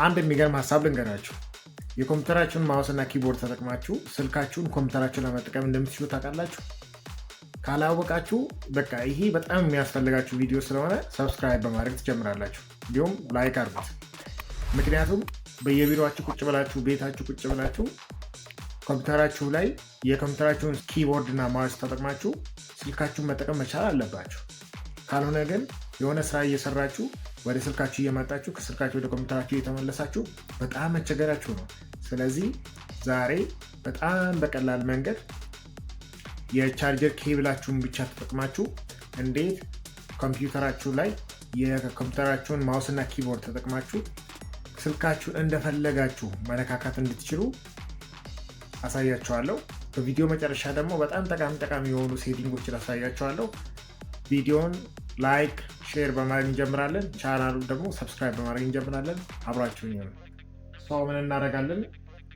አንድ የሚገርም ሀሳብ ልንገራችሁ። የኮምፒውተራችሁን ማውስና ኪቦርድ ተጠቅማችሁ ስልካችሁን ኮምፒውተራችሁን ለመጠቀም እንደምትችሉ ታውቃላችሁ? ካላወቃችሁ በቃ ይሄ በጣም የሚያስፈልጋችሁ ቪዲዮ ስለሆነ ሰብስክራይብ በማድረግ ትጀምራላችሁ። እንዲሁም ላይክ አድርጉት። ምክንያቱም በየቢሮአችሁ ቁጭ ብላችሁ ቤታችሁ ቁጭ ብላችሁ ኮምፒውተራችሁ ላይ የኮምፒውተራችሁን ኪቦርድ እና ማውስ ተጠቅማችሁ ስልካችሁን መጠቀም መቻል አለባችሁ። ካልሆነ ግን የሆነ ስራ እየሰራችሁ ወደ ስልካችሁ እየመጣችሁ ከስልካችሁ ወደ ኮምፒውተራችሁ እየተመለሳችሁ በጣም መቸገራችሁ ነው። ስለዚህ ዛሬ በጣም በቀላል መንገድ የቻርጀር ኬብላችሁን ብቻ ተጠቅማችሁ እንዴት ኮምፒውተራችሁ ላይ የኮምፒውተራችሁን ማውስና ኪቦርድ ተጠቅማችሁ ስልካችሁን እንደፈለጋችሁ መነካካት እንድትችሉ አሳያችኋለሁ። በቪዲዮ መጨረሻ ደግሞ በጣም ጠቃሚ የሆኑ ሴቲንጎችን አሳያችኋለሁ። ቪዲዮን ላይክ፣ ሼር በማድረግ እንጀምራለን። ቻናሉን ደግሞ ሰብስክራይብ በማድረግ እንጀምራለን። አብራችሁኝ ነው። ሰው ምን እናደርጋለን?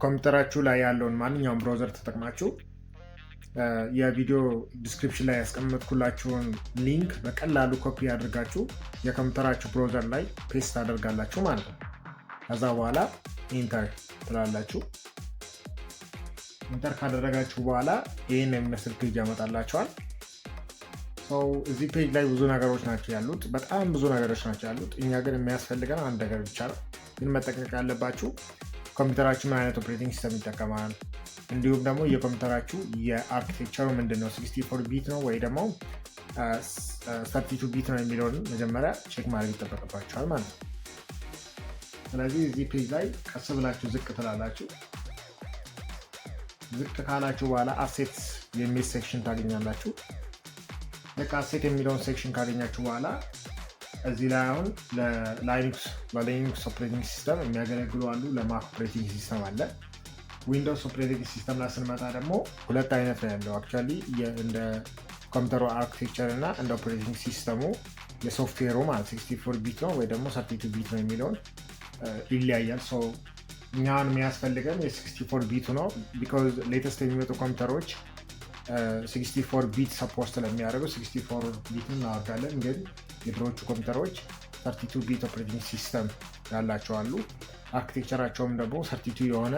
ኮምፒውተራችሁ ላይ ያለውን ማንኛውም ብራውዘር ተጠቅማችሁ የቪዲዮ ዲስክሪፕሽን ላይ ያስቀመጥኩላችሁን ሊንክ በቀላሉ ኮፒ አድርጋችሁ የኮምፒውተራችሁ ብራውዘር ላይ ፔስት ታደርጋላችሁ ማለት ነው። ከዛ በኋላ ኢንተር ትላላችሁ። ኢንተር ካደረጋችሁ በኋላ ይህን የሚመስል ፔጅ ያመጣላችኋል። እዚህ ፔጅ ላይ ብዙ ነገሮች ናቸው ያሉት፣ በጣም ብዙ ነገሮች ናቸው ያሉት። እኛ ግን የሚያስፈልገን አንድ ነገር ብቻ ነው። ግን መጠንቀቅ ያለባችሁ ኮምፒውተራችሁ ምን አይነት ኦፕሬቲንግ ሲስተም ይጠቀማል፣ እንዲሁም ደግሞ የኮምፒውተራችሁ የአርኪቴክቸሩ ምንድነው፣ 64 ቢት ነው ወይ ደግሞ 32 ቢት ነው የሚለውን መጀመሪያ ቼክ ማድረግ ይጠበቅባችኋል ማለት ነው። ስለዚህ እዚህ ፔጅ ላይ ቀስ ብላችሁ ዝቅ ትላላችሁ። ዝቅ ካላችሁ በኋላ አሴት የሚል ሴክሽን ታገኛላችሁ። ልክ አሴት የሚለውን ሴክሽን ካገኛችሁ በኋላ እዚህ ላይ አሁን ለላይኑክስ ኦፕሬቲንግ ሲስተም የሚያገለግሉ አሉ፣ ለማክ ኦፕሬቲንግ ሲስተም አለ። ዊንዶውስ ኦፕሬቲንግ ሲስተም ላይ ስንመጣ ደግሞ ሁለት አይነት ነው ያለው። አክቹዋሊ እንደ ኮምፒውተሩ አርኪቴክቸር እና እንደ ኦፕሬቲንግ ሲስተሙ የሶፍትዌሩ ማለት 64 ቢት ነው ወይ ደግሞ 32 ቢት ነው የሚለውን ይለያያል። እኛን የሚያስፈልገን የ64 ቢቱ ነው። ቢኮዝ ሌተስት የሚመጡ ኮምፒውተሮች 64 ቢት ሰፖርት ስለሚያደርጉ 64 ቢት እናወርዳለን። ግን የድሮቹ ኮምፒውተሮች 32 ቢት ኦፕሬቲንግ ሲስተም ያላቸው አሉ። አርኪቴክቸራቸውም ደግሞ 32 የሆነ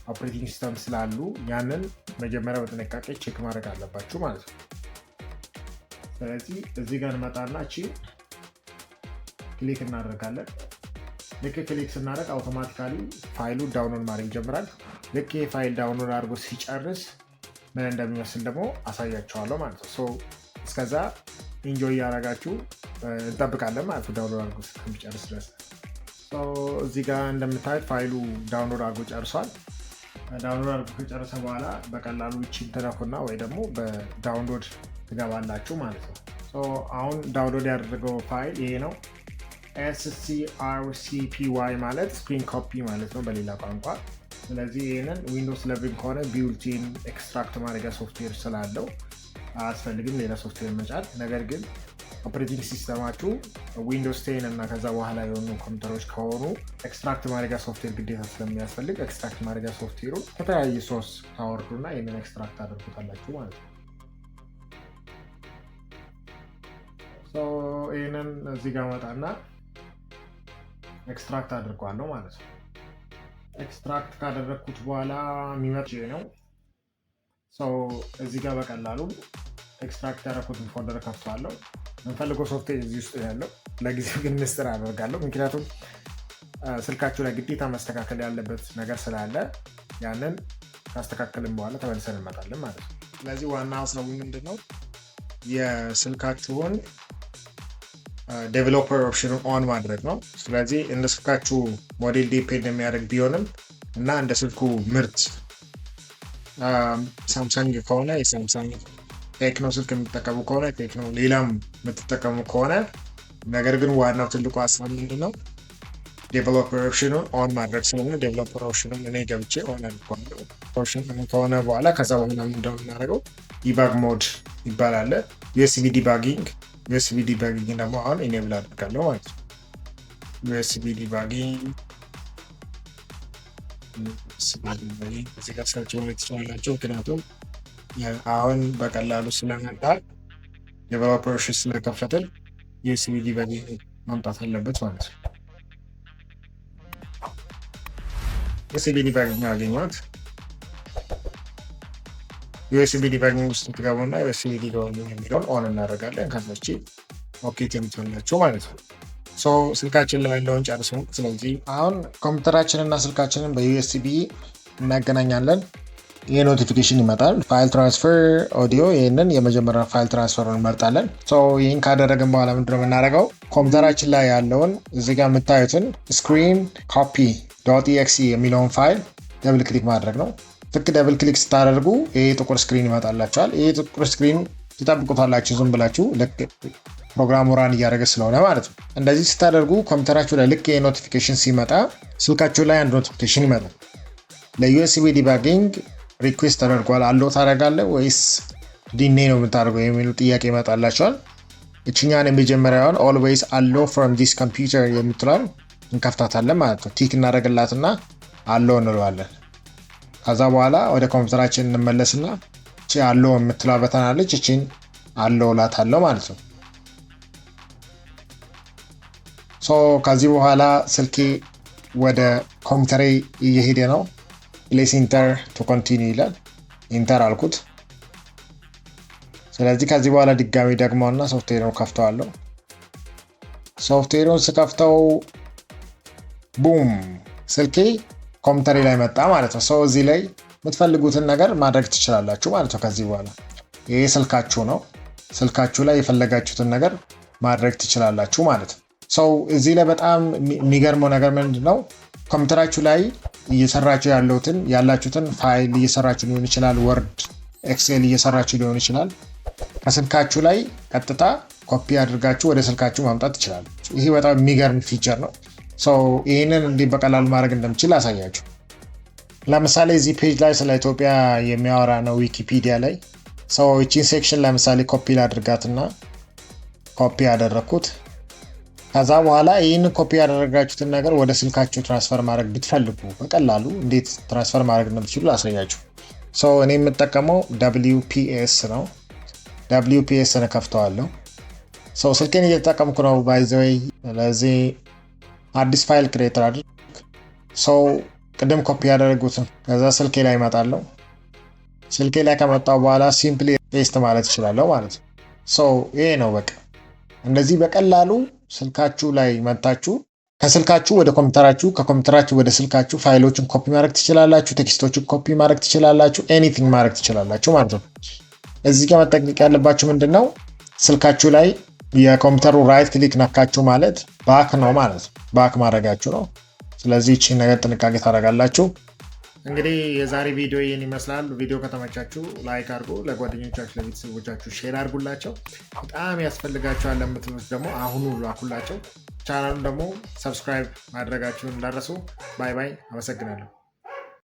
ኦፕሬቲንግ ሲስተም ስላሉ ያንን መጀመሪያ በጥንቃቄ ቼክ ማድረግ አለባችሁ ማለት ነው። ስለዚህ እዚህ ጋር እንመጣና ክሊክ እናደርጋለን። ልክ ክሊክ ስናደርግ አውቶማቲካሊ ፋይሉ ዳውንሎድ ማድረግ ይጀምራል። ልክ ፋይል ዳውንሎድ አድርጎ ሲጨርስ ምን እንደሚመስል ደግሞ አሳያቸዋለሁ ማለት ነው። እስከዛ ኢንጆይ እያደረጋችሁ እንጠብቃለን ማለት ነው፣ ዳውንሎድ አድርጎ እስከሚጨርስ ድረስ። እዚህ ጋር እንደምታዩት ፋይሉ ዳውንሎድ አድርጎ ጨርሷል። ዳውንሎድ አድርጎ ከጨረሰ በኋላ በቀላሉ ይህችን ትነኩና ወይ ደግሞ በዳውንሎድ ትገባላችሁ ማለት ነው። አሁን ዳውንሎድ ያደረገው ፋይል ይሄ ነው። SCRCPY ማለት ስክሪን ኮፒ ማለት ነው በሌላ ቋንቋ። ስለዚህ ይህንን ዊንዶውስ 11 ከሆነ ቢውልቲን ኤክስትራክት ማድረጊያ ሶፍትዌር ስላለው አያስፈልግም ሌላ ሶፍትዌር መጫን። ነገር ግን ኦፕሬቲንግ ሲስተማችሁ ዊንዶውስ 10 እና ከዛ በኋላ የሆኑ ኮምፒውተሮች ከሆኑ ኤክስትራክት ማድረጊያ ሶፍትዌር ግዴታ ስለሚያስፈልግ ኤክስትራክት ማድረጊያ ሶፍትዌሩ ከተለያየ ሶርስ ታወርዱና ይህንን ኤክስትራክት አድርጉታላችሁ ማለት ነው። ይህንን እዚህ ጋር መጣና ኤክስትራክት አድርጓለሁ ማለት ነው። ኤክስትራክት ካደረግኩት በኋላ የሚመጥ ነው። እዚህ ጋር በቀላሉ ኤክስትራክት ያደረኩትን ፎልደር ከፍተዋለሁ። የምፈልገው ሶፍትዌር እዚህ ውስጥ ያለው፣ ለጊዜው ግን ምስጢር አደርጋለሁ። ምክንያቱም ስልካችሁ ላይ ግዴታ መስተካከል ያለበት ነገር ስላለ ያንን ካስተካከልን በኋላ ተመልሰን እንመጣለን ማለት ነው። ስለዚህ ዋና ሀሳቡ ምንድነው? የስልካችሁን ዴቨሎፐር ኦፕሽኑን ኦን ማድረግ ነው። ስለዚህ እንደ ስልካችሁ ሞዴል ዲፔንድ የሚያደርግ ቢሆንም እና እንደ ስልኩ ምርት ሳምሰንግ ከሆነ የሳምሰንግ፣ ቴክኖ ስልክ የምትጠቀሙ ከሆነ ቴክኖ፣ ሌላም የምትጠቀሙ ከሆነ ነገር ግን ዋናው ትልቁ ሀሳብ ምንድነው? ዴቨሎፐር ኦፕሽኑን ኦን ማድረግ ስለሆነ ዴቨሎፐር ኦፕሽኑን እኔ ገብቼ ኦን አድርጓለሁ። ኦፕሽን ከሆነ በኋላ ከዛ በኋላ ምንድነው የምናደርገው? ዲባግ ሞድ ይባላል። ዩኤስቢ ዲባጊንግ ደግሞ አሁን ኢኔብል አድርጋለሁ ማለት ነው። ዩኤስቢ ዲባጊንግ እዚህ ጋር ሰርች ማድረግ ትችላላችሁ። ምክንያቱም አሁን በቀላሉ ስለመጣ ዴቨሎፐር ኦፕሽን ስለከፈትን ዩኤስቢ ዲባጊንግ ማምጣት አለበት ማለት ነው። ዩኤስቢ ዲባጊንግ አገኘሁት። ዩኤስቢ ዲባጊንግ ውስጥ ትገቡና ዩኤስቢ ዲባጊንግ የሚለውን ኦን እናደርጋለን። ከዛች ኦኬ ትምትላችሁ ማለት ነው። ስልካችን ላይ ያለውን ጨርሱ። ስለዚህ አሁን ኮምፒውተራችንና ስልካችንን በዩኤስቢ እናገናኛለን። ይህ ኖቲፊኬሽን ይመጣል። ፋይል ትራንስፈር ኦዲዮ፣ ይህንን የመጀመሪያ ፋይል ትራንስፈር እንመርጣለን። ይህን ካደረግን በኋላ ምንድነው የምናደርገው? ኮምፒውተራችን ላይ ያለውን እዚህ ጋር የምታዩትን ስክሪን ኮፒ .exe የሚለውን ፋይል ደብል ክሊክ ማድረግ ነው። ልክ ደብል ክሊክ ስታደርጉ ይህ ጥቁር ስክሪን ይመጣላቸዋል። ይህ ጥቁር ስክሪን ትጠብቁታላችሁ ዝም ብላችሁ ልክ ፕሮግራሙ ራን እያደረገ ስለሆነ ማለት ነው። እንደዚህ ስታደርጉ ኮምፒውተራችሁ ላይ ልክ የኖቲፊኬሽን ሲመጣ ስልካችሁ ላይ አንድ ኖቲፊኬሽን ይመጣል። ለዩኤስቢ ዲባጊንግ ሪኩዌስት ተደርጓል አለው ታደርጋለህ ወይስ ዲኔ ነው የምታደርገው የሚሉ ጥያቄ ይመጣላቸዋል። እችኛን የመጀመሪያውን ኦልዌይስ አለው ፍሮም ዲስ ኮምፒውተር የምትለውን እንከፍታታለን ማለት ነው። ቲክ እናደርግላትና አለው እንለዋለን። ከዛ በኋላ ወደ ኮምፒውተራችን እንመለስና እቺ አለው የምትለዋ በተናለች እቺን አለው ላታለው ማለት ነው። ከዚህ በኋላ ስልኬ ወደ ኮምፒውተሬ እየሄደ ነው። ፕሌስ ኢንተር ቱ ኮንቲኒ ይላል። ኢንተር አልኩት። ስለዚህ ከዚህ በኋላ ድጋሚ ደግመውና ሶፍትዌሩን ከፍተዋለሁ። ሶፍትዌሩን ስከፍተው ቡም ስልኬ ኮምፒውተሬ ላይ መጣ ማለት ነው። እዚህ ላይ የምትፈልጉትን ነገር ማድረግ ትችላላችሁ ማለት ነው። ከዚህ በኋላ ይሄ ስልካችሁ ነው። ስልካችሁ ላይ የፈለጋችሁትን ነገር ማድረግ ትችላላችሁ ማለት ነው። እዚህ ላይ በጣም የሚገርመው ነገር ምንድን ነው? ኮምፒውተራችሁ ላይ እየሰራችሁ ያላችሁትን ፋይል እየሰራችሁ ሊሆን ይችላል። ወርድ፣ ኤክሴል እየሰራችሁ ሊሆን ይችላል። ከስልካችሁ ላይ ቀጥታ ኮፒ አድርጋችሁ ወደ ስልካችሁ ማምጣት ትችላላችሁ። ይሄ በጣም የሚገርም ፊቸር ነው። ይህንን እንዲህ በቀላሉ ማድረግ እንደምችል አሳያችሁ። ለምሳሌ እዚህ ፔጅ ላይ ስለ ኢትዮጵያ የሚያወራ ነው ዊኪፒዲያ ላይ። ይቺን ሴክሽን ለምሳሌ ኮፒ ላድርጋትና ኮፒ ያደረግኩት። ከዛ በኋላ ይህን ኮፒ ያደረጋችሁትን ነገር ወደ ስልካችሁ ትራንስፈር ማድረግ ብትፈልጉ በቀላሉ እንዴት ትራንስፈር ማድረግ እንደምትችሉ ላሳያችሁ። እኔ የምጠቀመው WPS ነው። WPS ከፍተዋለሁ። ስልኬን እየተጠቀምኩ ነው ባይ ዘ ዌይ። ስለዚህ አዲስ ፋይል ክሬተር አድርግ። ቅድም ኮፒ ያደረጉትን ከዛ ስልኬ ላይ እመጣለሁ። ስልኬ ላይ ከመጣው በኋላ ሲምፕሊ ፔስት ማለት እችላለሁ ማለት ነው። ይሄ ነው በቃ። እንደዚህ በቀላሉ ስልካችሁ ላይ መጣችሁ ከስልካችሁ ወደ ኮምፒውተራችሁ ከኮምፒውተራችሁ ወደ ስልካችሁ ፋይሎችን ኮፒ ማድረግ ትችላላችሁ። ቴክስቶችን ኮፒ ማድረግ ትችላላችሁ። ኤኒቲንግ ማድረግ ትችላላችሁ ማለት ነው። እዚህ ጋር መጠንቀቅ ያለባችሁ ምንድነው? ስልካችሁ ላይ የኮምፒውተሩ ራይት ክሊክ ነካችሁ ማለት ባክ ነው ማለት ነው። ባክ ማድረጋችሁ ነው። ስለዚህ እቺ ነገር ጥንቃቄ ታደርጋላችሁ። እንግዲህ የዛሬ ቪዲዮ ይህን ይመስላል። ቪዲዮ ከተመቻችሁ ላይክ አድርጉ፣ ለጓደኞቻችሁ ለቤተሰቦቻችሁ ሼር አድርጉላቸው። በጣም ያስፈልጋቸዋል ለምትሉት ደግሞ አሁኑ ላኩላቸው። ቻናሉን ደግሞ ሰብስክራይብ ማድረጋችሁን እንዳትረሱ። ባይ ባይ። አመሰግናለሁ።